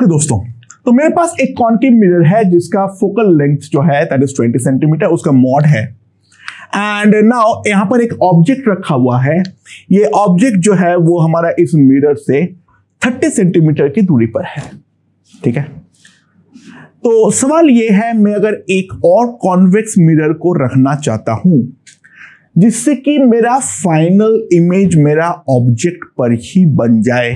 Okay दोस्तों, तो मेरे पास एक कॉन्केव मिरर है जिसका फोकल लेंथ जो है दैट इज 20 सेंटीमीटर, उसका मॉड है। एंड नाउ यहां पर एक ऑब्जेक्ट रखा हुआ है। ये ऑब्जेक्ट जो है वो हमारा इस मिरर से 30 सेंटीमीटर की दूरी पर है। ठीक है, तो सवाल ये है, मैं अगर एक और कॉन्वेक्स मिरर को रखना चाहता हूं जिससे कि मेरा फाइनल इमेज मेरा ऑब्जेक्ट पर ही बन जाए,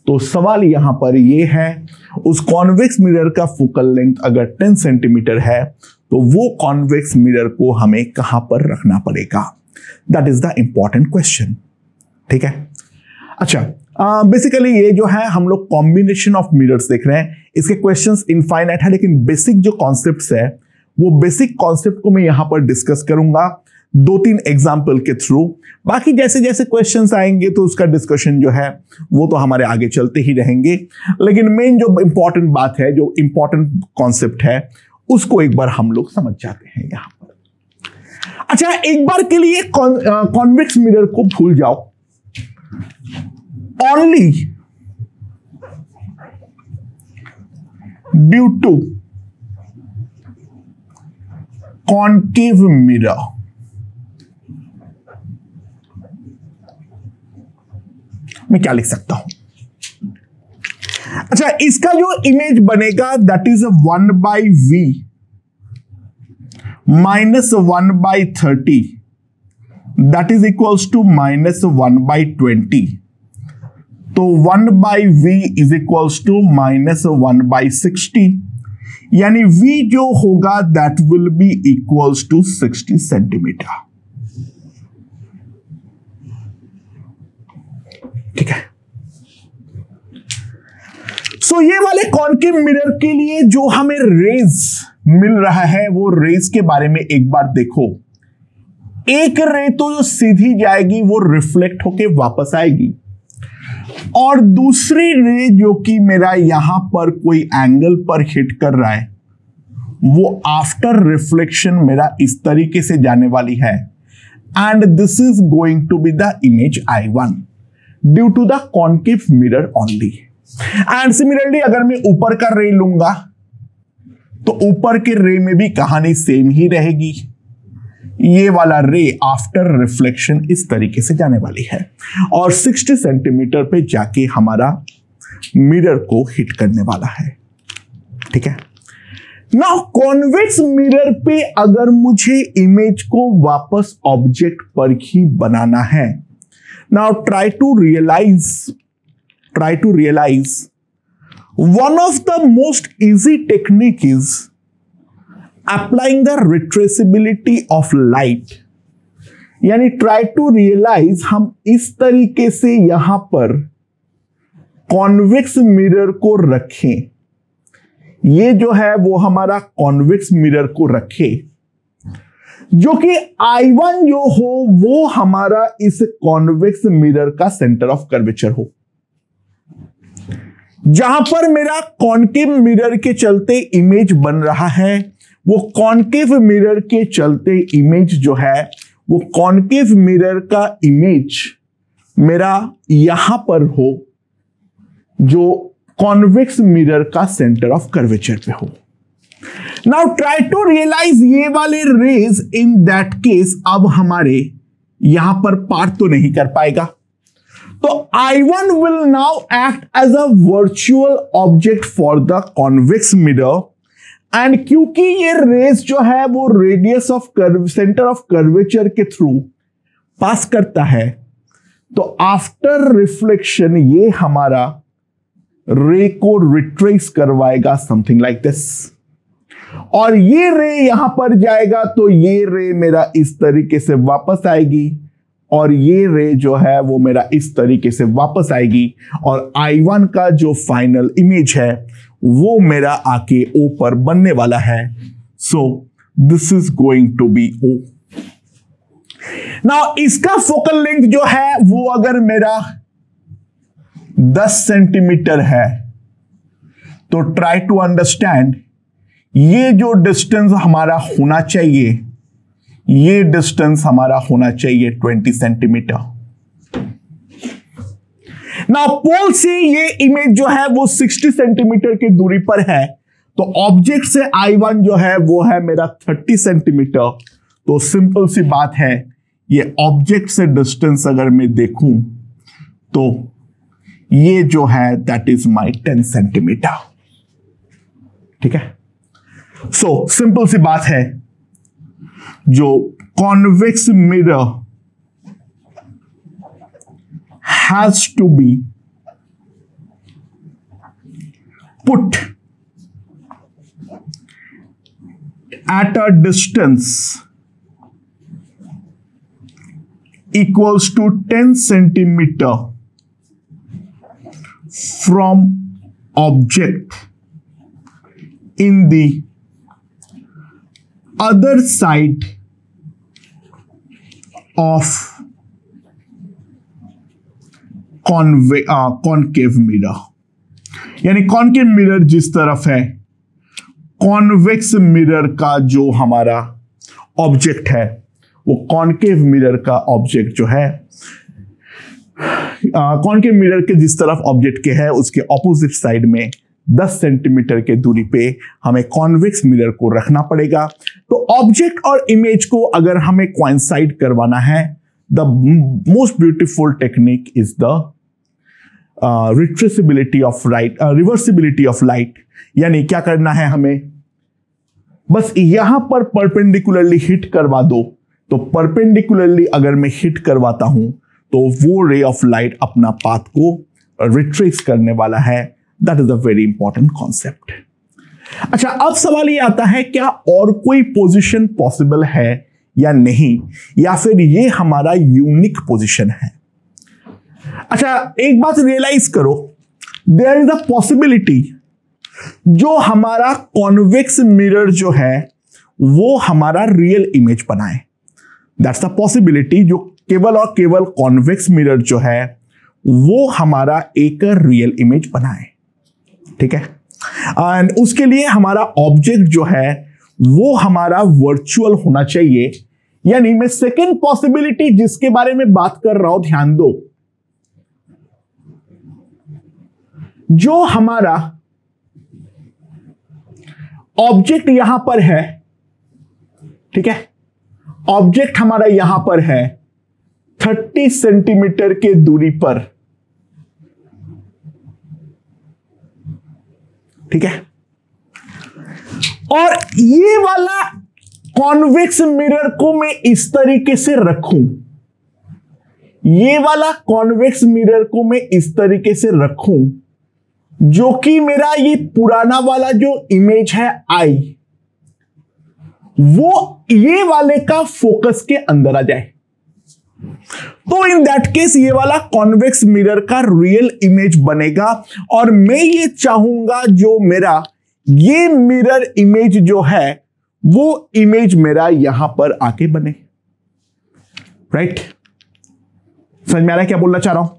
तो सवाल यहां पर यह है, उस कॉन्वेक्स मिरर का फोकल लेंथ अगर 10 सेंटीमीटर है तो वो कॉन्वेक्स मिरर को हमें कहां पर रखना पड़ेगा? That is the important question. ठीक है, अच्छा, बेसिकली ये जो है हम लोग कॉम्बिनेशन ऑफ मिरर्स देख रहे हैं। इसके क्वेश्चंस इनफाइनाइट है, लेकिन बेसिक जो कॉन्सेप्ट्स है वो बेसिक कॉन्सेप्ट को मैं यहां पर डिस्कस करूंगा 2-3 एग्जाम्पल के थ्रू। बाकी जैसे जैसे क्वेश्चंस आएंगे तो उसका डिस्कशन जो है वो तो हमारे आगे चलते ही रहेंगे, लेकिन मेन जो इंपॉर्टेंट बात है, जो इंपॉर्टेंट कॉन्सेप्ट है, उसको एक बार हम लोग समझ जाते हैं यहां पर। अच्छा, एक बार के लिए कॉन्वेक्स मिरर को भूल जाओ। Only due to concave mirror मैं क्या लिख सकता हूं? अच्छा, इसका जो इमेज बनेगा that is 1/v minus 1/30 that is equals to minus 1/20। तो 1/v is equals to minus 1/60, यानी v जो होगा that will be equals to 60 centimetre. ठीक है, सो ये वाले कॉन्केव मिरर के लिए जो हमें रेज मिल रहा है वो रेज के बारे में एक बार देखो। एक रे तो जो सीधी जाएगी वो रिफ्लेक्ट होके वापस आएगी, और दूसरी रे जो कि मेरा यहां पर कोई एंगल पर हिट कर रहा है वो आफ्टर रिफ्लेक्शन मेरा इस तरीके से जाने वाली है, and this is going to be the image I1 due to the concave mirror only. And similarly अगर मैं ऊपर का रे लूंगा तो ऊपर के रे में भी कहानी सेम ही रहेगी। ये वाला रे आफ्टर रिफ्लेक्शन इस तरीके से जाने वाली है और 60 सेंटीमीटर पे जाके हमारा मिरर को हिट करने वाला है। ठीक है, नाउ कॉन्वेक्स मिरर पे अगर मुझे इमेज को वापस ऑब्जेक्ट पर ही बनाना है, now try to realize one of the most easy technique is applying the retraceability of light। यानी try to realize हम इस तरीके से यहां पर कॉन्वेक्स मिरर को रखें, ये जो है वो हमारा कॉन्वेक्स मिरर को रखे जो कि I1 जो हो वो हमारा इस कॉन्वेक्स मिरर का सेंटर ऑफ कर्वेचर हो। जहां पर मेरा कॉन्केव मिरर के चलते इमेज बन रहा है वो कॉन्केव मिरर के चलते इमेज जो है वो कॉन्केव मिरर का इमेज मेरा यहां पर हो जो कॉन्वेक्स मिरर का सेंटर ऑफ कर्वेचर पे हो। Now try to realize ये वाले रेज in that case अब हमारे यहां पर पार तो नहीं कर पाएगा, तो I1 will now act as a virtual object for the convex mirror, and क्योंकि ये रेज जो है वो radius of centre of curvature के थ्रू पास करता है, तो आफ्टर रिफ्लेक्शन ये हमारा रे को रिट्रेस करवाएगा समथिंग लाइक दिस, और ये रे यहां पर जाएगा तो ये रे मेरा इस तरीके से वापस आएगी, और ये रे जो है वो मेरा इस तरीके से वापस आएगी, और I1 का जो फाइनल इमेज है वो मेरा आके O पर बनने वाला है। So this is going to be O। Now इसका फोकल लेंथ जो है वो अगर मेरा 10 सेंटीमीटर है तो ट्राई टू अंडरस्टैंड ये जो डिस्टेंस हमारा होना चाहिए, ये डिस्टेंस हमारा होना चाहिए 20 सेंटीमीटर। नाउ पोल से ये इमेज जो है वो 60 सेंटीमीटर की दूरी पर है, तो ऑब्जेक्ट से I1 जो है वो है मेरा 30 सेंटीमीटर। तो सिंपल सी बात है, ये ऑब्जेक्ट से डिस्टेंस अगर मैं देखूं तो ये जो है दैट इज माय 10 सेंटीमीटर। ठीक है, सो सिंपल सी बात है, जो convex mirror has to be put at a distance equals to 10 centimeter from object in the other side of concave mirror. यानी कॉनकेव मिरर जिस तरफ है, कॉन्वेक्स मिरर का जो हमारा ऑब्जेक्ट है वो कॉनकेव मिरर का ऑब्जेक्ट जो है कॉनकेव मिरर के जिस तरफ ऑब्जेक्ट के है उसके ऑपोजिट साइड में 10 सेंटीमीटर के दूरी पे हमें कॉन्वेक्स मिरर को रखना पड़ेगा। तो ऑब्जेक्ट और इमेज को अगर हमें कोइंसाइड करवाना है, the most beautiful technique is the retraceability of light, reversibility of light. यानी क्या करना है हमें, बस यहां पर परपेंडिकुलरली हिट करवा दो, तो परपेंडिकुलरली अगर मैं हिट करवाता हूं तो वो रे ऑफ लाइट अपना पाथ को रिट्रेस करने वाला है। That is a very important concept. अच्छा, अब सवाल ये आता है, क्या और कोई पोजीशन पॉसिबल है या नहीं, या फिर ये हमारा यूनिक पोजीशन है। अच्छा, एक बात रियलाइज करो, देयर इज अ पॉसिबिलिटी जो हमारा कॉन्वेक्स मिरर जो है वो हमारा रियल इमेज बनाए। दैट्स द पॉसिबिलिटी, जो केवल और केवल कॉन्वेक्स मिरर जो है वो हमारा एक रियल इमेज बनाए। ठीक है, एंड उसके लिए हमारा ऑब्जेक्ट जो है वो हमारा वर्चुअल होना चाहिए। यानी मैं सेकेंड पॉसिबिलिटी जिसके बारे में बात कर रहा हूं, ध्यान दो, जो हमारा ऑब्जेक्ट यहां पर है, ठीक है, ऑब्जेक्ट हमारा यहां पर है 30 सेंटीमीटर के दूरी पर। ठीक है, और ये वाला कॉन्वेक्स मिरर को मैं इस तरीके से रखूं, ये वाला कॉन्वेक्स मिरर को मैं इस तरीके से रखूं जो कि मेरा ये पुराना वाला जो इमेज है आई, वो ये वाले का फोकस के अंदर आ जाए। तो इन दैट केस ये वाला कॉन्वेक्स मिरर का रियल इमेज बनेगा, और मैं ये चाहूंगा जो मेरा ये मिरर इमेज जो है वो इमेज मेरा यहां पर आके बने। राइट, समझ में आ रहा है क्या बोलना चाह रहा हूं?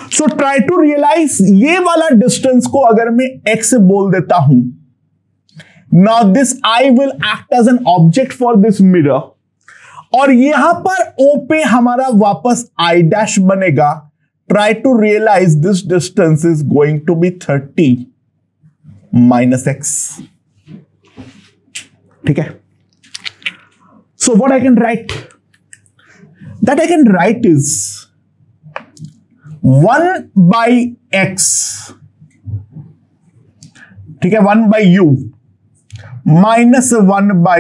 सो ट्राई टू रियलाइज, ये वाला डिस्टेंस को अगर मैं x बोल देता हूं, now this I will act as an object for this mirror, और यहां पर O पे हमारा वापस I डैश बनेगा। Try to realise this distance is going to be 30 minus x। ठीक है, so what I can write, that I can write is 1 by x, ठीक है, 1 by u minus 1 by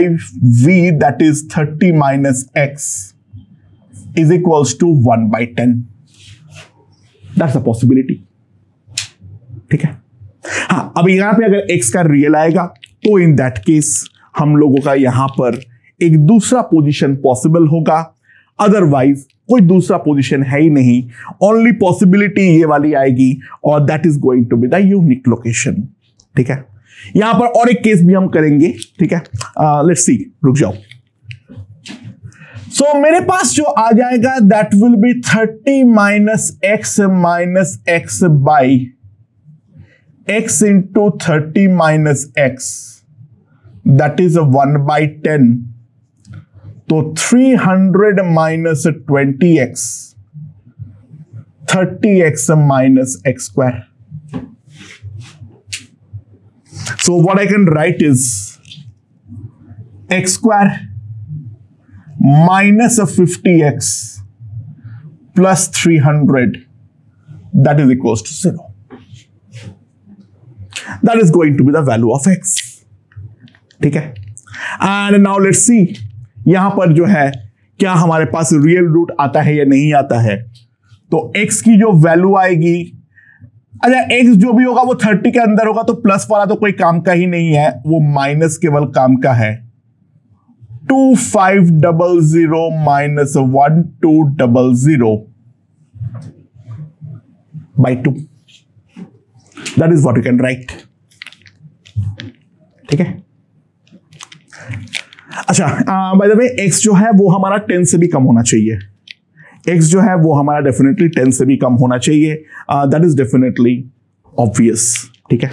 v, that is 30 minus x is equals to 1 by 10. That's a possibility. ठीक है, हाँ, अब यहां पे अगर x का रियल आएगा तो इन दैट केस हम लोगों का यहां पर एक दूसरा पोजीशन पॉसिबल होगा, अदरवाइज कोई दूसरा पोजीशन है ही नहीं। ओनली पॉसिबिलिटी ये वाली आएगी, और that is going to be the unique location. ठीक है, यहां पर और एक केस भी हम करेंगे। ठीक है, लेट्स सी, रुक जाओ। सो मेरे पास जो आ जाएगा that will be 30 minus x by x into 30 minus x, that is 1 by 10। तो 300 minus 20x, 30x minus x square. So what I can write is x square minus 50x plus 300, that is equals to 0. That is going to be the value of x. ठीक है, and now let's see यहां पर जो है क्या हमारे पास real root आता है या नहीं आता है। तो x की जो वैल्यू आएगी, अच्छा x जो भी होगा वो 30 के अंदर होगा, तो प्लस वाला तो कोई काम का ही नहीं है, वो माइनस केवल काम का है। 2500 minus 1200 by 2, that is what you can write. ठीक है, अच्छा बाय द वे x जो है वो हमारा 10 से भी कम होना चाहिए। x जो है वो हमारा डेफिनेटली 10 से भी कम होना चाहिए, दैट इज डेफिनेटली ऑब्वियस। ठीक है,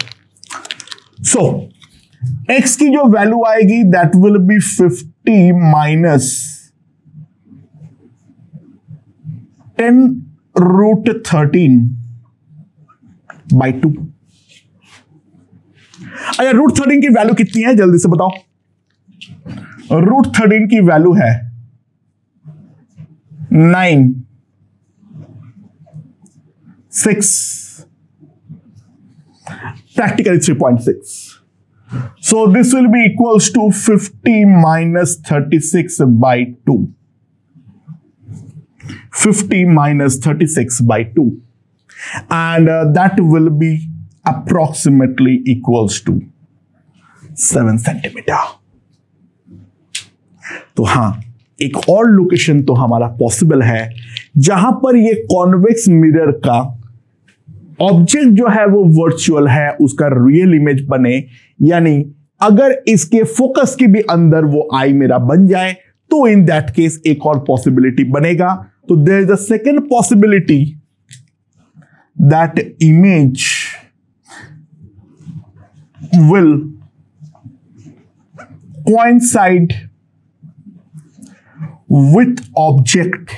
सो x की जो वैल्यू आएगी that will be 50 minus 10 root 13 by 2। अच्छा रूट 13 की वैल्यू कितनी है जल्दी से बताओ। रूट 13 की वैल्यू है 9, 6, practically 3.6. So this will be equals to 50 minus 36 by 2. 50 minus 36 by 2. And that will be approximately equals to 7 centimeter. तो हाँ, एक और लोकेशन तो हमारा पॉसिबल है जहां पर ये कॉन्वेक्स मिरर का ऑब्जेक्ट जो है वो वर्चुअल है, उसका रियल इमेज बने, यानी अगर इसके फोकस के भी अंदर वो आई मेरा बन जाए तो इन दैट केस एक और पॉसिबिलिटी बनेगा। तो there is a second possibility that image will coincide with object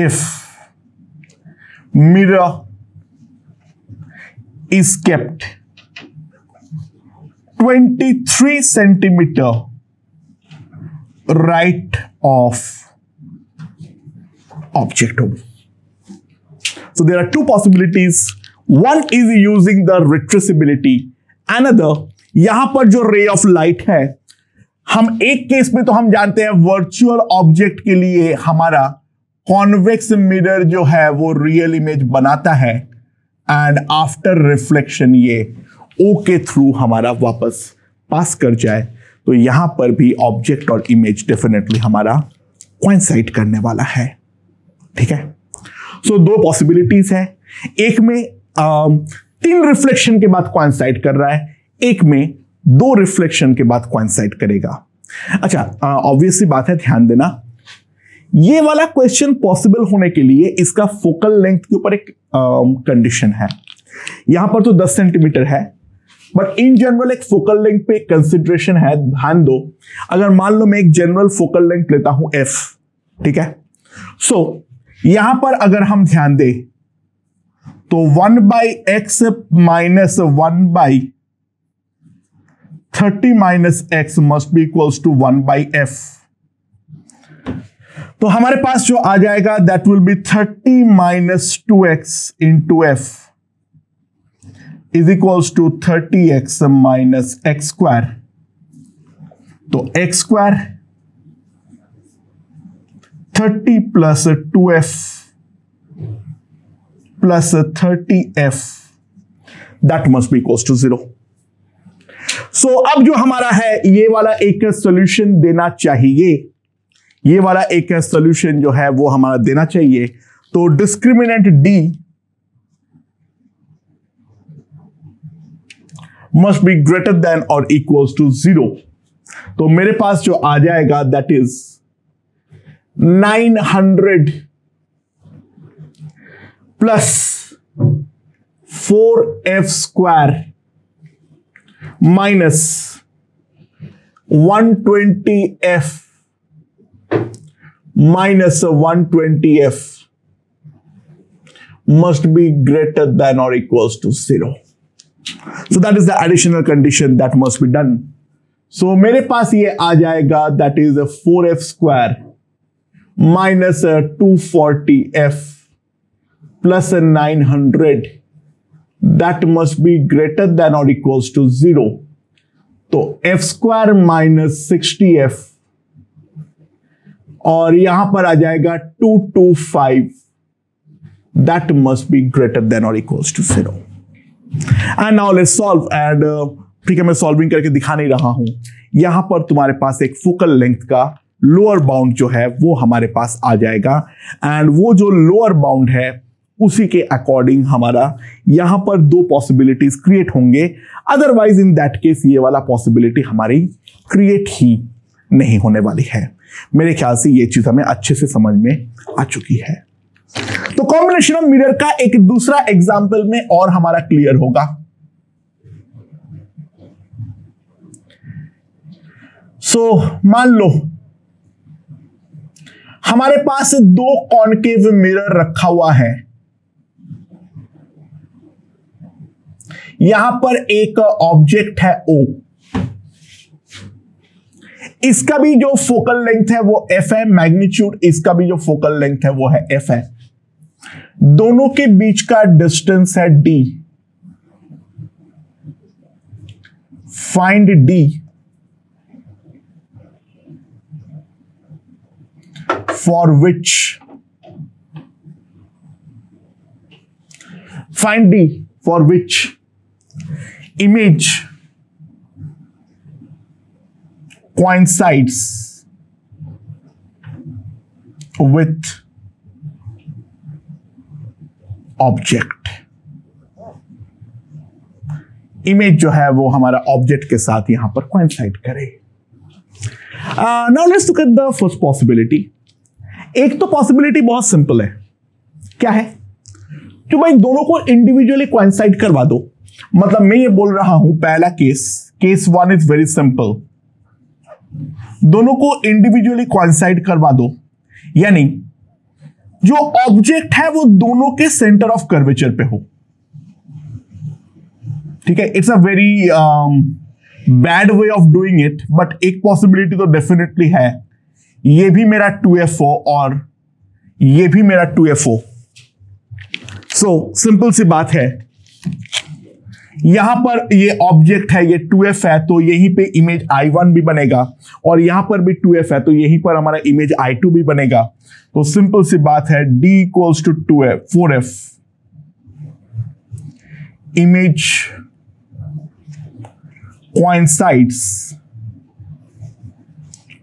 if mirror is kept 23 centimeter right of object. So there are two possibilities. One is using the retraceability, another यहां पर जो ray of light है, हम एक case में तो हम जानते हैं वर्चुअल ऑब्जेक्ट के लिए हमारा कॉन्वेक्स मिरर जो है वो रियल इमेज बनाता है एंड आफ्टर रिफ्लेक्शन ये ओ के थ्रू हमारा वापस पास कर जाए, तो यहां पर भी ऑब्जेक्ट और इमेज डेफिनेटली हमारा कोइंसाइड करने वाला है। ठीक है, सो दो पॉसिबिलिटीज है, एक में 3 रिफ्लेक्शन के बाद कोइंसाइड कर रहा है, एक में 2 रिफ्लेक्शन के बाद कोइंसाइड करेगा। अच्छा ऑब्वियस सी बात है, ध्यान देना, ये वाला क्वेश्चन पॉसिबल होने के लिए इसका फोकल लेंथ के ऊपर एक कंडीशन है। यहां पर तो 10 सेंटीमीटर है, बट इन जनरल एक फोकल लेंथ पे कंसिडरेशन है, ध्यान दो। अगर मान लो मैं एक जनरल फोकल लेंथ लेता हूं f, ठीक है, सो यहां पर अगर हम ध्यान दें तो 1/x minus 1/30 minus x must be equals to 1/f। तो हमारे पास जो आ जाएगा that will be 30 minus 2x into F is equals to 30x minus x square. तो x square 30 plus 2f plus 30f that must be equals to 0। So अब जो हमारा है ये वाला एक सॉल्यूशन देना चाहिए, ये वाला एक सॉल्यूशन जो है वो हमारा देना चाहिए। तो discriminant d must be greater than और इक्वल्स टू 0। तो मेरे पास जो आ जाएगा that is 900 plus 4f square minus 120f minus 120f must be greater than or equals to 0. So that is the additional condition that must be done. So मेरे पास ये आ जाएगा, that is 4f square minus 240f plus 900, that must be greater than or equals to 0. तो f square minus 60f और यहां पर आ जाएगा 225, that must be greater than or equals to 0. And now let's solve. And ठीक है, मैं solving करके दिखा नहीं रहा हूं. यहां पर तुम्हारे पास एक फोकल लेंथ का लोअर बाउंड जो है वो हमारे पास आ जाएगा. एंड वो जो लोअर बाउंड है उसी के अकॉर्डिंग हमारा यहां पर दो पॉसिबिलिटीज क्रिएट होंगे. अदरवाइज इन दैट केस ये वाला पॉसिबिलिटी हमारी क्रिएट ही नहीं होने वाली है. मेरे ख्याल से ये चीज हमें अच्छे से समझ में आ चुकी है. तो कॉम्बिनेशन ऑफ मिरर का एक दूसरा एग्जाम्पल में और हमारा क्लियर होगा. मान लो हमारे पास दो कॉनकेव मिरर रखा हुआ है. यहां पर एक ऑब्जेक्ट है O, इसका भी जो फोकल लेंथ है वो f है. मैग्नीट्यूड इसका भी जो फोकल लेंथ है वो है f है. दोनों के बीच का डिस्टेंस है d. Find d for which image coincides with object. Image जो है वो हमारा ऑब्जेक्ट के साथ यहां पर coincide करे. Now let's look at the first possibility. एक तो पॉसिबिलिटी बहुत सिंपल है. क्या है कि भाई दोनों को इंडिविजुअली कोइंसाइड करवा दो. मतलब मैं ये बोल रहा हूं पहला केस 1 इज वेरी सिंपल. दोनों को इंडिविजुअली कोइंसाइड करवा दो, यानी जो ऑब्जेक्ट है वो दोनों के सेंटर ऑफ कर्वेचर पे हो. ठीक है, it's a very bad way of doing it, but एक पॉसिबिलिटी तो डेफिनेटली है. ये भी मेरा 2FO और ये भी मेरा 2FO. सो सिंपल सी बात है, यहां पर ये ऑब्जेक्ट है, ये 2F है, तो यहीं पे इमेज I1 भी बनेगा, और यहां पर भी 2F है तो यहीं पर हमारा इमेज I2 भी बनेगा. तो सिंपल सी बात है, D equals to 4F image coincides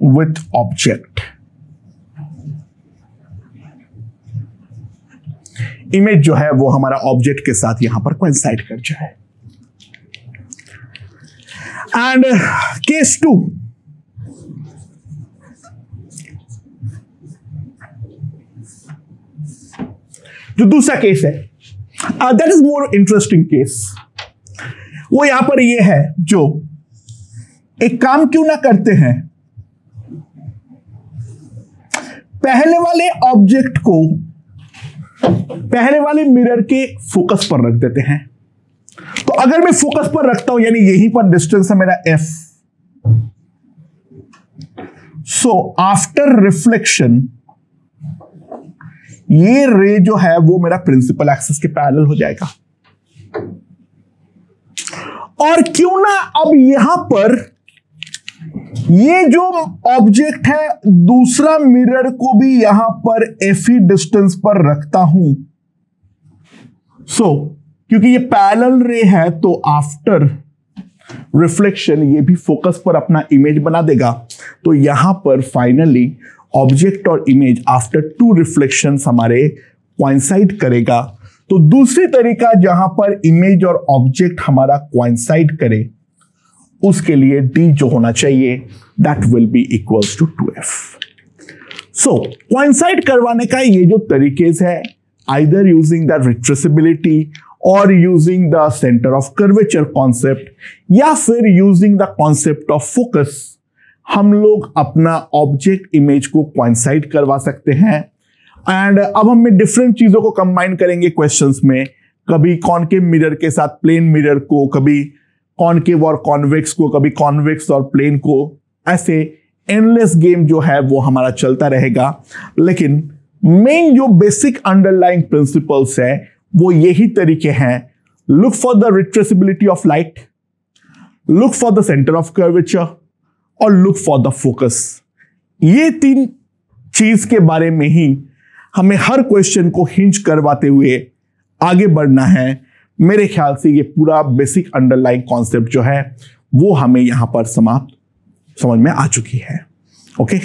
with object. Image जो है वो हमारा ऑब्जेक्ट के साथ यहां पर coincide कर जाए. एंड केस 2, जो दूसरा केस है, that is more interesting case. वो यहां पर ये है, जो एक काम क्यों ना करते हैं, पहले वाले ऑब्जेक्ट को पहले वाले मिरर के फोकस पर रख देते हैं. तो अगर मैं फोकस पर रखता हूं, यानी यहीं पर डिस्टेंस है मेरा f. सो आफ्टर रिफ्लेक्शन ये रे जो है वो मेरा प्रिंसिपल एक्सिस के पैरेलल हो जाएगा. और क्यों ना अब यहां पर ये जो ऑब्जेक्ट है दूसरा मिरर को भी यहां पर f ही डिस्टेंस पर रखता हूं. क्योंकि ये पैरेलल रे है तो आफ्टर रिफ्लेक्शन ये भी फोकस पर अपना इमेज बना देगा. तो यहां पर फाइनली ऑब्जेक्ट और इमेज आफ्टर 2 रिफ्लेक्शंस हमारे कोइंसाइड करेगा. तो दूसरी तरीका जहां पर इमेज और ऑब्जेक्ट हमारा कोइंसाइड करे, उसके लिए D जो होना चाहिए that will be equals to 2F. So coincide करवाने का ये जो तरीके है, आइदर यूजिंग द रिट्रेसिबिलिटी और using the centre of curvature concept, या फिर using the concept of focus, हम लोग अपना ऑब्जेक्ट इमेज को कोइंसाइड करवा सकते हैं। एंड अब हम डिफरेंट चीजों को कंबाइन करेंगे क्वेश्चंस में, कभी कॉनकेव मिरर के साथ प्लेन मिरर को, कभी कॉनकेव और कॉन्वेक्स को, कभी कॉन्वेक्स और प्लेन को। ऐसे एंडलेस गेम जो है वो हमारा चलता रहेगा, लेकिन मेन जो बेसिक अंडरलाइंग प्रिंसिपल्स है वो यही तरीके हैं। Look for the retraceability of light, look for the centre of curvature और लुक फॉर द फोकस। ये 3 चीज के बारे में ही हमें हर क्वेश्चन को हिंज करवाते हुए आगे बढ़ना है। मेरे ख्याल से ये पूरा बेसिक अंडरलाइंग कॉन्सेप्ट जो है वो हमें यहां पर समझ में आ चुकी है। ओके।